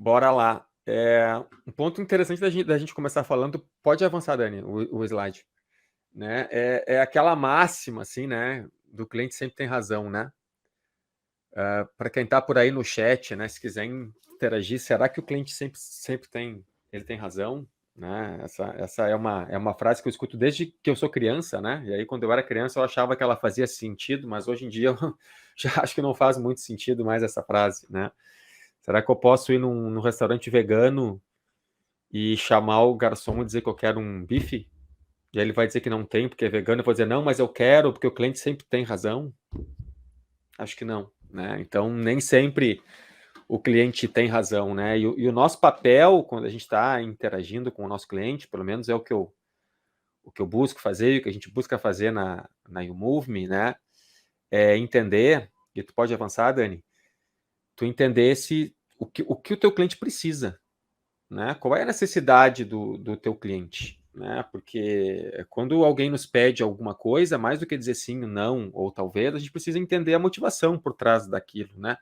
Bora lá. Um ponto interessante da gente começar falando, pode avançar, Dani, o slide, né? É aquela máxima, assim, né? Do cliente sempre tem razão, né? Para quem está por aí no chat, né? Se quiser interagir, será que o cliente sempre tem razão? Né? Essa é uma frase que eu escuto desde que eu sou criança, né? E aí, quando eu era criança, eu achava que ela fazia sentido, mas hoje em dia eu já acho que não faz muito sentido mais essa frase, né? Será que eu posso ir num restaurante vegano e chamar o garçom e dizer que eu quero um bife? E aí ele vai dizer que não tem porque é vegano, eu vou dizer, não, mas eu quero, porque o cliente sempre tem razão? Acho que não, né? Então, nem sempre o cliente tem razão, né? E o nosso papel, quando a gente está interagindo com o nosso cliente, pelo menos é o que eu busco fazer, o que a gente busca fazer na YouMove, né? É entender, e tu pode avançar, Dani, tu entender o que o teu cliente precisa, né? Qual é a necessidade do teu cliente, né? Porque quando alguém nos pede alguma coisa, mais do que dizer sim, não ou talvez, a gente precisa entender a motivação por trás daquilo, né?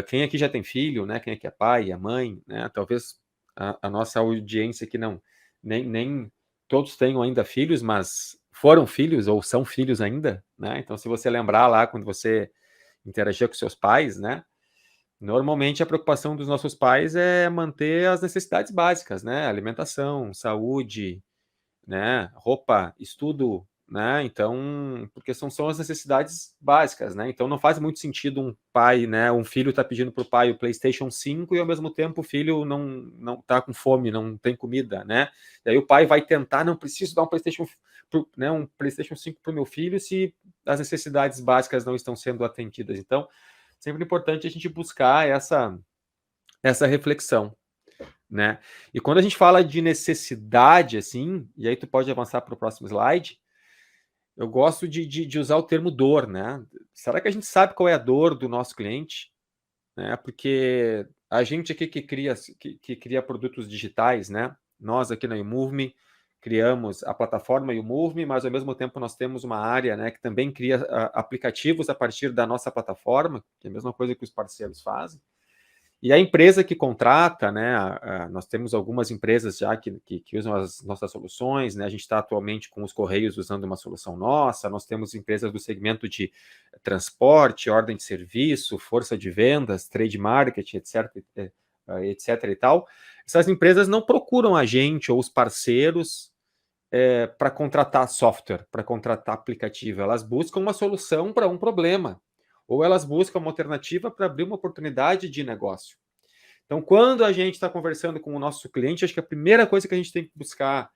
Quem aqui já tem filho, né? Quem aqui é pai, é mãe, né? Talvez a nossa audiência aqui não, nem todos tenham ainda filhos, mas foram filhos ou são filhos ainda, né? Então, se você lembrar lá quando você interagia com seus pais, né? Normalmente a preocupação dos nossos pais é manter as necessidades básicas, né? Alimentação, saúde, né? Roupa, estudo, né? Então, porque são as necessidades básicas, né? Então não faz muito sentido um pai, né? Um filho tá pedindo pro pai o PlayStation 5 e ao mesmo tempo o filho não tá com fome, não tem comida, né? E aí o pai vai tentar, não preciso dar um PlayStation 5 pro meu filho se as necessidades básicas não estão sendo atendidas. Então, sempre importante a gente buscar essa reflexão, né? E quando a gente fala de necessidade, assim, e aí tu pode avançar para o próximo slide, eu gosto de usar o termo dor, né? Será que a gente sabe qual é a dor do nosso cliente? Né? Porque a gente aqui que cria produtos digitais, né? Nós aqui na YouMove criamos a plataforma YouMove, mas ao mesmo tempo nós temos uma área, né, que também cria aplicativos a partir da nossa plataforma, que é a mesma coisa que os parceiros fazem. E a empresa que contrata, né, nós temos algumas empresas já que usam as nossas soluções, né, a gente está atualmente com os Correios usando uma solução nossa, nós temos empresas do segmento de transporte, ordem de serviço, força de vendas, trade marketing, etc. E tal. Essas empresas não procuram a gente ou os parceiros para contratar software, para contratar aplicativo, elas buscam uma solução para um problema, ou elas buscam uma alternativa para abrir uma oportunidade de negócio. Então, quando a gente está conversando com o nosso cliente, acho que a primeira coisa que a gente tem que buscar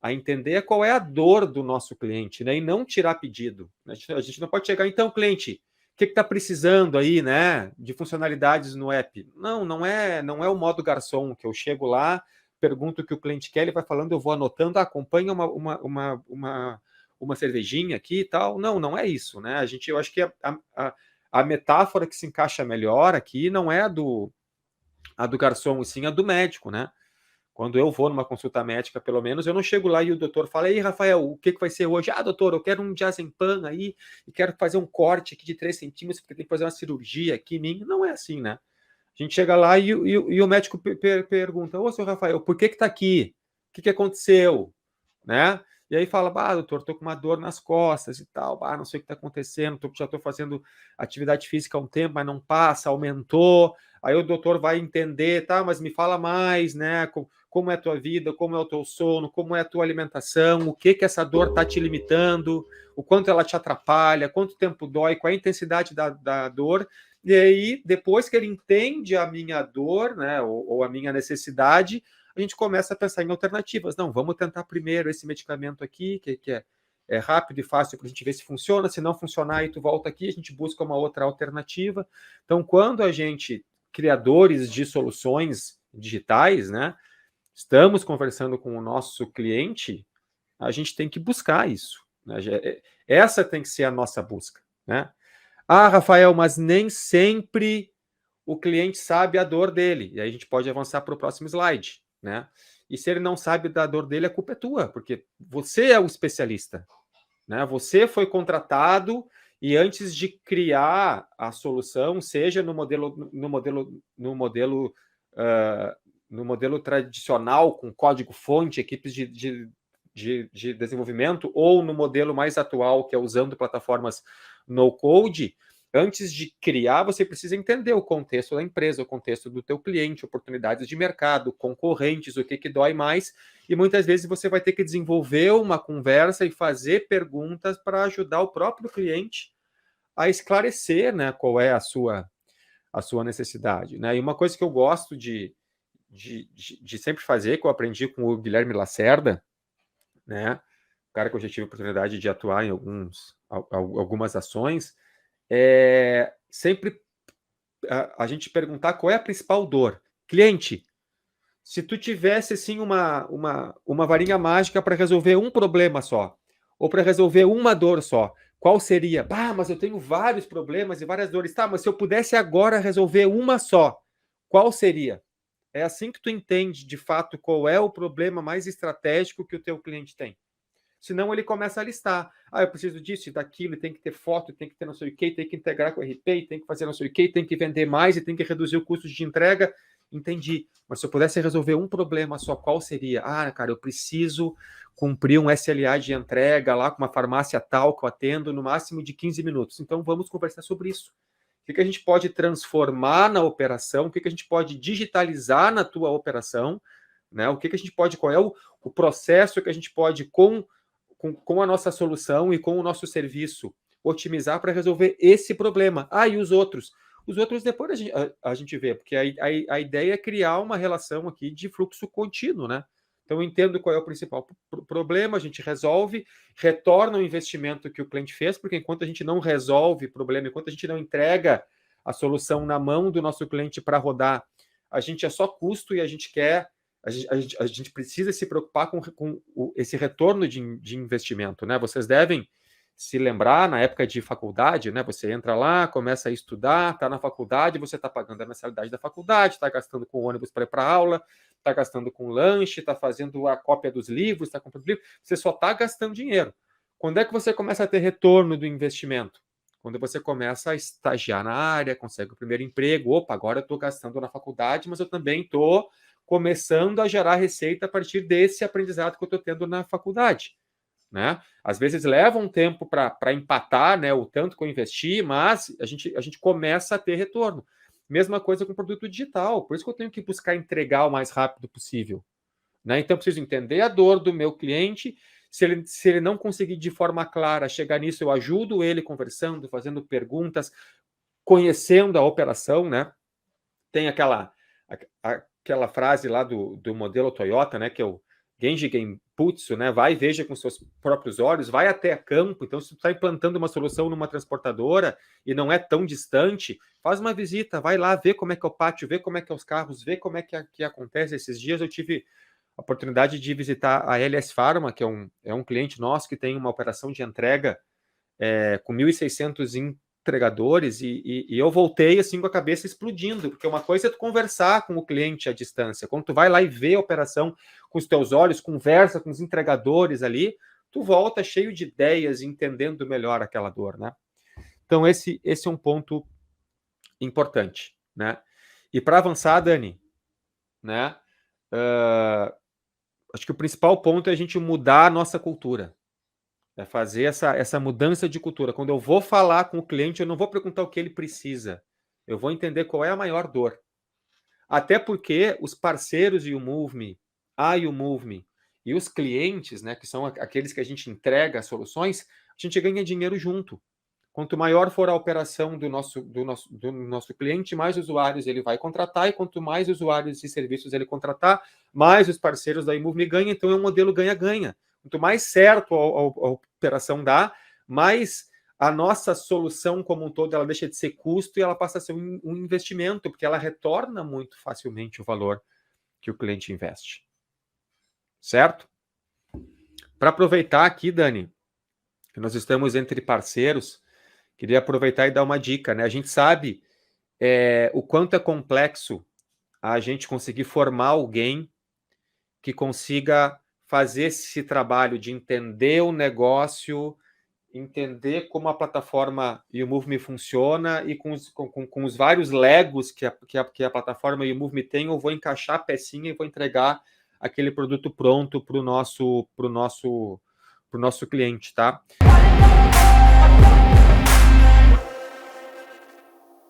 a entender é qual é a dor do nosso cliente, né? E não tirar pedido. A gente não pode chegar, então, cliente, o que está precisando aí, né? De funcionalidades no app. Não é o modo garçom, que eu chego lá, pergunto o que o cliente quer, ele vai falando, eu vou anotando, acompanha uma cervejinha aqui e tal. Não é isso, né? Eu acho que a metáfora que se encaixa melhor aqui não é a do garçom, e sim a do médico, né? Quando eu vou numa consulta médica, pelo menos, eu não chego lá e o doutor fala, ei, Rafael, o que vai ser hoje? Ah, doutor, eu quero um diazepam aí e quero fazer um corte aqui de 3 centímetros porque tem que fazer uma cirurgia aqui em mim. Não é assim, né? A gente chega lá e o médico pergunta, ô, seu Rafael, por que tá aqui? O que aconteceu? Né? E aí fala, doutor, tô com uma dor nas costas e tal, não sei o que está acontecendo, já estou fazendo atividade física há um tempo, mas não passa, aumentou. Aí o doutor vai entender, tá, mas me fala mais, né? Como é a tua vida, como é o teu sono, como é a tua alimentação, o que essa dor está te limitando, o quanto ela te atrapalha, quanto tempo dói, qual é a intensidade da dor. E aí, depois que ele entende a minha dor, né, ou a minha necessidade, a gente começa a pensar em alternativas. Não, vamos tentar primeiro esse medicamento aqui, que é rápido e fácil para a gente ver se funciona. Se não funcionar, aí tu volta aqui, a gente busca uma outra alternativa. Então, quando a gente, criadores de soluções digitais, né, estamos conversando com o nosso cliente, a gente tem que buscar isso. Né? Essa tem que ser a nossa busca. Né? Ah, Rafael, mas nem sempre o cliente sabe a dor dele. E aí a gente pode avançar para o próximo slide. Né? E se ele não sabe da dor dele, a culpa é tua, porque você é o especialista. Né? Você foi contratado e antes de criar a solução, seja no modelo no modelo tradicional, com código-fonte, equipes de desenvolvimento, ou no modelo mais atual, que é usando plataformas no-code, antes de criar, você precisa entender o contexto da empresa, o contexto do teu cliente, oportunidades de mercado, concorrentes, o que dói mais, e muitas vezes você vai ter que desenvolver uma conversa e fazer perguntas para ajudar o próprio cliente a esclarecer, né, qual é a sua necessidade, né? E uma coisa que eu gosto de sempre fazer, que eu aprendi com o Guilherme Lacerda, né, o cara que eu já tive a oportunidade de atuar em algumas ações, é sempre a gente perguntar qual é a principal dor. Cliente, se tu tivesse assim uma varinha mágica para resolver um problema só, ou para resolver uma dor só, qual seria? Mas eu tenho vários problemas e várias dores. Tá, mas se eu pudesse agora resolver uma só, qual seria? É assim que tu entende, de fato, qual é o problema mais estratégico que o teu cliente tem. Senão ele começa a listar. Eu preciso disso e daquilo, tem que ter foto, tem que ter não sei o que, tem que integrar com o RP, tem que fazer não sei o que, tem que vender mais e tem que reduzir o custo de entrega. Entendi. Mas se eu pudesse resolver um problema só, qual seria? Cara, eu preciso cumprir um SLA de entrega lá com uma farmácia tal que eu atendo no máximo de 15 minutos. Então vamos conversar sobre isso. O que a gente pode transformar na operação? O que a gente pode digitalizar na tua operação? Né? O que a gente pode, qual é o processo que a gente pode, com a nossa solução e com o nosso serviço, otimizar para resolver esse problema. E os outros? Os outros depois a gente vê, porque a ideia é criar uma relação aqui de fluxo contínuo, né? Então, eu entendo qual é o principal problema, a gente resolve, retorna o investimento que o cliente fez, porque enquanto a gente não resolve o problema, enquanto a gente não entrega a solução na mão do nosso cliente para rodar, a gente é só custo e a gente quer, a gente precisa se preocupar com esse retorno de investimento, né? Vocês devem se lembrar, na época de faculdade, né? Você entra lá, começa a estudar, está na faculdade, você está pagando a mensalidade da faculdade, está gastando com ônibus para ir para a aula, está gastando com lanche, está fazendo a cópia dos livros, está comprando livro, você só está gastando dinheiro. Quando é que você começa a ter retorno do investimento? Quando você começa a estagiar na área, consegue o primeiro emprego, agora eu estou gastando na faculdade, mas eu também estou começando a gerar receita a partir desse aprendizado que eu estou tendo na faculdade. Né? Às vezes leva um tempo para empatar, né, o tanto que eu investi, mas a gente começa a ter retorno. Mesma coisa com o produto digital, por isso que eu tenho que buscar entregar o mais rápido possível. Né? Então, eu preciso entender a dor do meu cliente. Se ele não conseguir de forma clara chegar nisso, eu ajudo ele conversando, fazendo perguntas, conhecendo a operação. Né? Tem aquela frase lá do modelo Toyota, né, que é o Genji Genputsu, né? Vai e veja com seus próprios olhos, vai até campo. Então, se tu está implantando uma solução numa transportadora e não é tão distante, faz uma visita, vai lá, vê como é que é o pátio, vê como é que é os carros, vê como é que acontece. Esses dias eu tive a oportunidade de visitar a LS Pharma, que é um cliente nosso que tem uma operação de entrega com 1.600 entregadores, e eu voltei assim com a cabeça explodindo, porque uma coisa é tu conversar com o cliente à distância, quando tu vai lá e vê a operação com os teus olhos, conversa com os entregadores ali, tu volta cheio de ideias, entendendo melhor aquela dor, né? Então esse é um ponto importante, né? E para avançar, Dani, né? Acho que o principal ponto é a gente mudar a nossa cultura. É fazer essa mudança de cultura. Quando eu vou falar com o cliente, eu não vou perguntar o que ele precisa. Eu vou entender qual é a maior dor. Até porque os parceiros e o MoveMe, e o MoveMe, e os clientes, né, que são aqueles que a gente entrega as soluções, a gente ganha dinheiro junto. Quanto maior for a operação do nosso cliente, mais usuários ele vai contratar, e quanto mais usuários e serviços ele contratar, mais os parceiros da MoveMe ganham. Então é um modelo ganha-ganha. Quanto mais certo a operação dá, mais a nossa solução como um todo ela deixa de ser custo e ela passa a ser um investimento, porque ela retorna muito facilmente o valor que o cliente investe. Certo? Para aproveitar aqui, Dani, que nós estamos entre parceiros, queria aproveitar e dar uma dica, né? A gente sabe o quanto é complexo a gente conseguir formar alguém que consiga fazer esse trabalho de entender o negócio entender como a plataforma YouMove funciona e com os vários Legos que a plataforma YouMove tem, eu vou encaixar a pecinha e vou entregar aquele produto pronto para o nosso cliente, tá?